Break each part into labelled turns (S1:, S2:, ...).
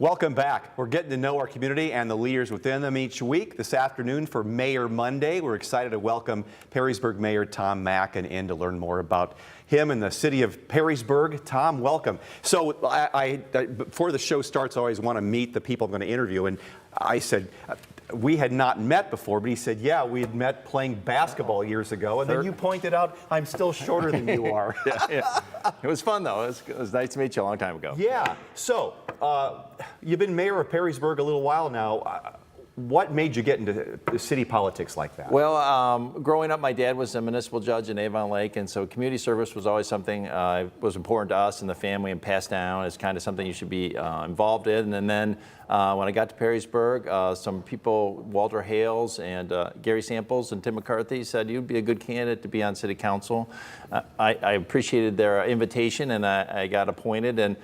S1: Welcome back. We're getting to know our community and the leaders within them each week. This afternoon for Mayor Monday, we're excited to welcome Perrysburg Mayor Tom Mackin in to learn more about him and the city of Perrysburg. Tom, welcome. So I before the show starts, I always want to meet the people I'm going to interview. And I said, we had not met before, but he said, yeah, we had met playing basketball years ago. And then you pointed out, I'm still shorter than you are.
S2: Yeah. It was fun, though. It was nice to meet you a long time ago.
S1: Yeah. So you've been mayor of Perrysburg a little while now. What made you get into city politics like that?
S2: Well, growing up, my dad was a municipal judge in Avon Lake, and so community service was always something was important to us and the family, and passed down as kind of something you should be involved in. And then when I got to Perrysburg, some people, Walter Hales and Gary Samples and Tim McCarthy, said you'd be a good candidate to be on city council. I appreciated their invitation, and I got appointed, and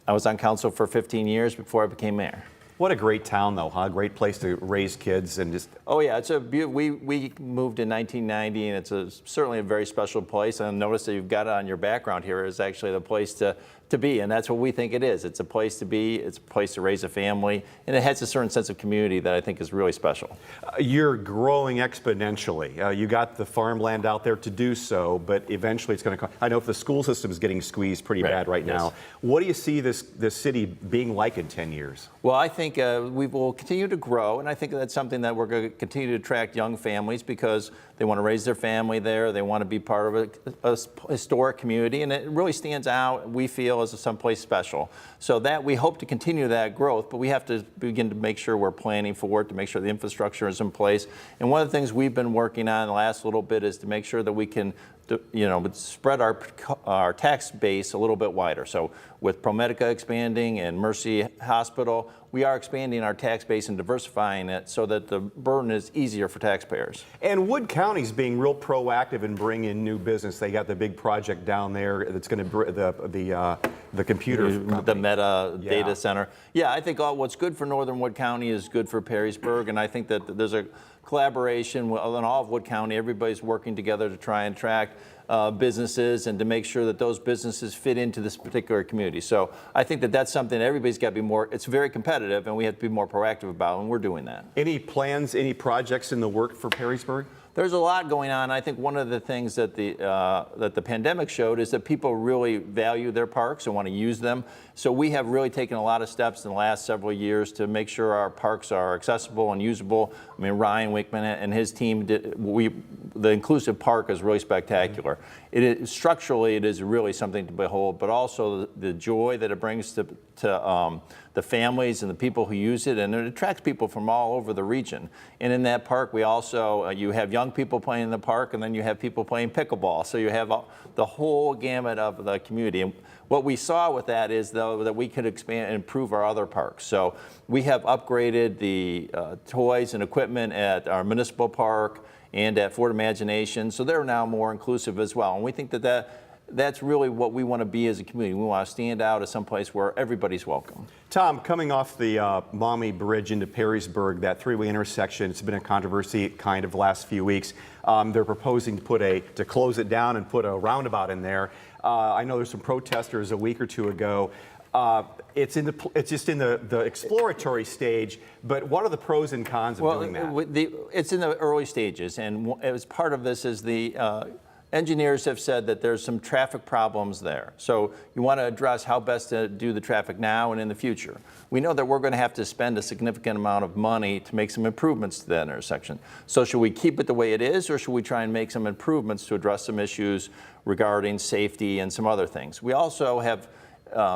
S2: I was on council for 15 years before I became mayor.
S1: What a great town, though, huh? Great place to raise kids and just...
S2: Oh, yeah. It's we moved in 1990, and it's certainly a very special place. And notice that you've got it on your background here is actually the place to be, and that's what we think it is. It's a place to be, it's a place to raise a family, and it has a certain sense of community that I think is really special.
S1: You're growing exponentially. You got the farmland out there to do so, but eventually it's going to... I know if the school system is getting squeezed pretty bad right now. What do you see this city being like in 10 years?
S2: Well, I think we will continue to grow, and I think that's something that we're going to continue to attract young families because they want to raise their family there. They want to be part of a historic community, and it really stands out, we feel, as someplace special. So that we hope to continue that growth, but we have to begin to make sure we're planning for it, to make sure the infrastructure is in place. And one of the things we've been working on the last little bit is to make sure that we can spread our tax base a little bit wider. So with ProMedica expanding and Mercy Hospital, we are expanding our tax base and diversifying it so that the burden is easier for taxpayers.
S1: And Wood County's being real proactive in bringing in new business. They got the big project down there that's going to the computer company.
S2: The Meta data center. Yeah, I think what's good for Northern Wood County is good for Perrysburg, and I think that there's a collaboration in all of Wood County. Everybody's working together to try and attract businesses and to make sure that those businesses fit into this particular community. So I think that that's something everybody's got to be more, it's very competitive, and we have to be more proactive about, and we're doing that.
S1: Any plans, any projects in the work for Perrysburg?
S2: There's a lot going on. I think one of the things that the pandemic showed is that people really value their parks and want to use them. So we have really taken a lot of steps in the last several years to make sure our parks are accessible and usable. I mean, Ryan Wickman and his team the inclusive park is really spectacular. Structurally, it is really something to behold, but also the joy that it brings to the families and the people who use it, and it attracts people from all over the region. And in that park, we also, you have young people playing in the park, and then you have people playing pickleball. So you have the whole gamut of the community. And what we saw with that is, though, that we could expand and improve our other parks. So we have upgraded the toys and equipment at our municipal park and at Fort Imagination. So they're now more inclusive as well. And we think that's really what we want to be as a community. We want to stand out as someplace where everybody's welcome.
S1: Tom, coming off the Maumee Bridge into Perrysburg, that three-way intersection, it's been a controversy kind of last few weeks. They're proposing to close it down and put a roundabout in there. I know there's some protesters a week or two ago. It's just in the exploratory stage, but what are the pros and cons of doing that?
S2: It's in the early stages, and as part of this is the engineers have said that there's some traffic problems there. So you want to address how best to do the traffic now and in the future. We know that we're going to have to spend a significant amount of money to make some improvements to that intersection. So should we keep it the way it is, or should we try and make some improvements to address some issues regarding safety and some other things? We also have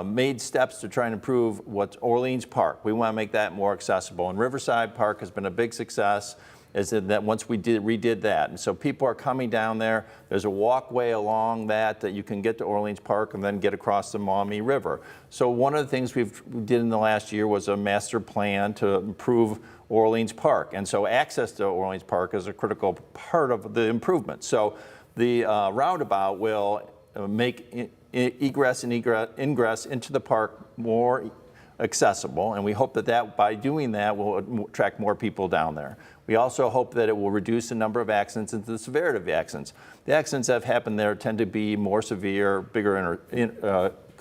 S2: made steps to try and improve what's Orleans Park. We want to make that more accessible. And Riverside Park has been a big success, is that once we redid that. And so people are coming down there. There's a walkway along that you can get to Orleans Park and then get across the Maumee River. So one of the things we did in the last year was a master plan to improve Orleans Park. And so access to Orleans Park is a critical part of the improvement. So the roundabout will make egress and ingress into the park more accessible, and we hope that by doing that will attract more people down there. We also hope that it will reduce the number of accidents and the severity of the accidents. The accidents that have happened there tend to be more severe, bigger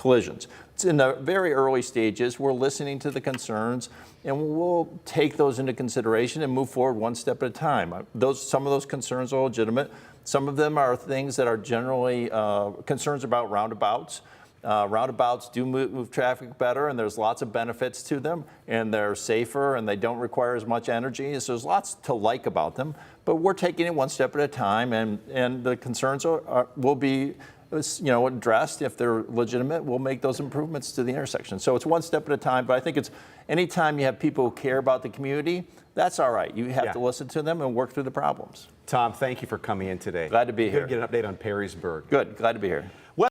S2: collisions. It's in the very early stages. We're listening to the concerns, and we'll take those into consideration and move forward one step at a time. Some of those concerns are legitimate. Some of them are things that are generally concerns about roundabouts. Roundabouts do move traffic better, and there's lots of benefits to them, and they're safer, and they don't require as much energy. So there's lots to like about them, but we're taking it one step at a time, and the concerns will be addressed. If they're legitimate, we'll make those improvements to the intersection. So it's one step at a time, but I think it's anytime you have people who care about the community, that's all right. You have to listen to them and work through the problems.
S1: Tom, thank you for coming in today.
S2: Glad to be here.
S1: Good to get an update on Perrysburg.
S2: Good, glad to be here.